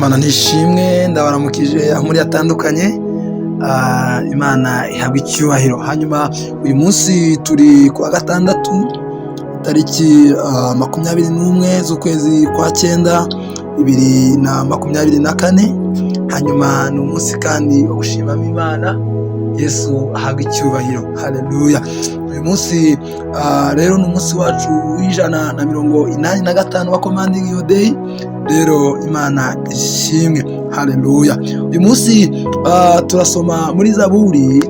Imana nishimwe, ndabaramukije muri atandukanye. Imana ihabwa icyubahiro. Hanyuma uyu munsi turi kuwa gatandatu tariki 21 z'ukwezi kwa 9 2024. Hanyuma ni umunsi kandi wo gushimamo Imana. Yesu ahabwa icyubahiro. Haleluya. Uyu munsi rero ni umunsi wacu w'185 wa commanding your day. Rero Imana ishimwe. Haleluya. Uyu munsi turasoma muri Zaburi.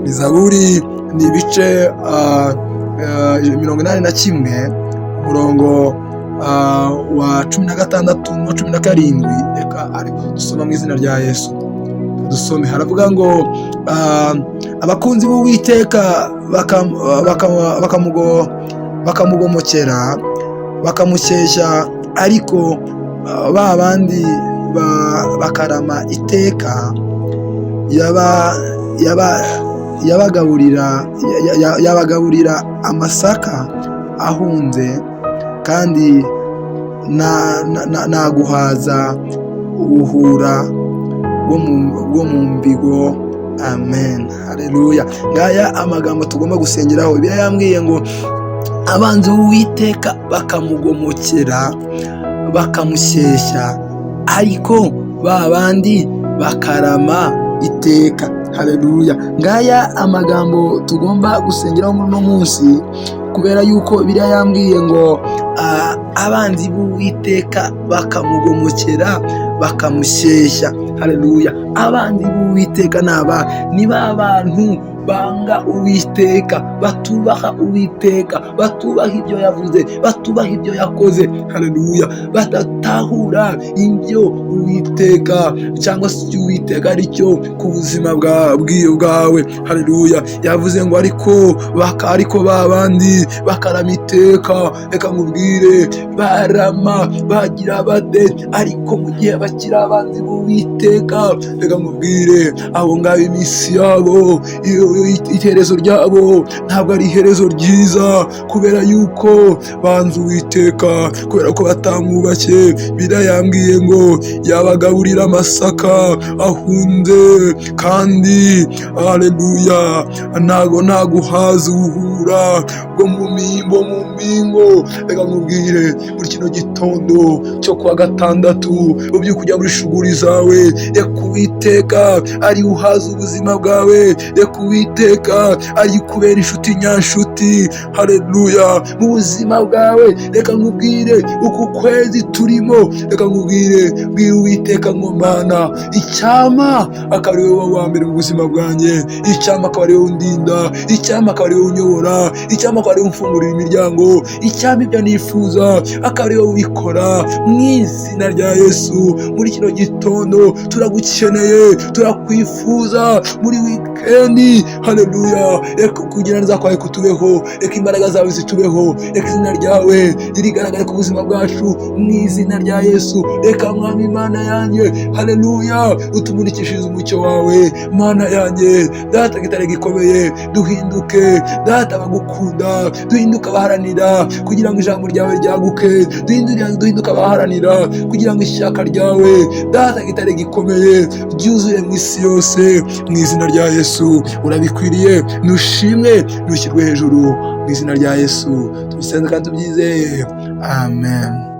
Zaburi ni ibice 81 umurongo wa 16 na 17. Reka ariko dusoma mu izina rya Yesu. Dusome. Haravuga ngo abakunzi b'Uwiteka bakamugomokera bakamushyeshya, ariko ba bandi bakarama iteka yabagaburira amasaka ahunze, kandi naguhaza ubuhura bwo mu mbigo. Amen. Haleluya. Ngaya amagambo tugomba gusengeraho. Bibiliya yambwiye ngo abanzi b'Uwiteka bakamugomokera bakamushyeshya, ariko ba bandi bakarama iteka. Haleluya. Ngaya amagambo tugomba gusengeraho muri uno munsi, kubera yuko Bibiliya yambwiye ngo abanzi b'Uwiteka bakamugomokera bakamushyeshya. Haleluya. Abanzi b'Uwiteka ni ba bantu banga Uwiteka, batubaha Uwiteka, batubaha ibyo yavuze, batubaha ibyo yakoze. Haleluya. Badatahura ibyo Uwiteka cyangwa se Uwiteka ari cyo ku buzima bwawe. Haleluya. Yavuze ngo ariko ba bandi bakarama iteka. Reka nkubwire, barama bagira bade, ariko mu gihe bakiri abanzi b'Uwiteka, reka nkubwire, abo ngabo iminsi yabo, iherezo ryabo ntabwo ari iherezo ryiza, kubera yuko banze Uwiteka, kubera ko batamwubashye. Bibiliya yambwiye ngo yabagaburira amasaka ahunze, kandi haleluya, naguhaza ubuhura bwo mu mbingo. Reka nkubwire, muri kino gitondo cyo kuwa gatandatu, ubyuka kujya muri shuguri zawe, reka Uwiteka ari uhaza ubuzima bwawe, reka Uwiteka ari kubera inshuti nyanshuti. Haleluya. Mu buzima bwawe, reka nkubwire, uku kwezi turimo, reka nkubwire, bwira Uwiteka ngo Mana, icyama akaba ari wowe wa mbere mu buzima bwanjye, icyama akaba ari wowe undinda, icyama akaba ari wowe unyobora, icyama akaba ari wowe umfungurira imiryango, icyama ibyo nifuza akaba ari wowe ubikora. Mu izina rya Yesu, muri kino gitondo turagukeneye, turakwifuza muri wikendi. Haleluya. Reka kugira neza kwawe kutubeho, reka imbaraga zawe zitubeho, reka izina ryawe ririgaragare ku buzima bwacu mu izina rya Yesu. Reka Mwami Mana yanjye, haleluya, utumurikishirize umucyo wawe. Mana yanjye, data gitare gikomeye, duhinduke data bagukunda, duhinduke abaharanira kugira ngo ijambo ryawe ryaguke, duhinduke abaharanira kugira ngo ishyaka ryawe data gitare gikomeye ryuzuye mu isi yose. Mu izina rya Yesu urabikwiriye, nushimwe, nushyirwe hejuru. Mu izina rya Yesu tubisenze kandi tubyizeye. Amen.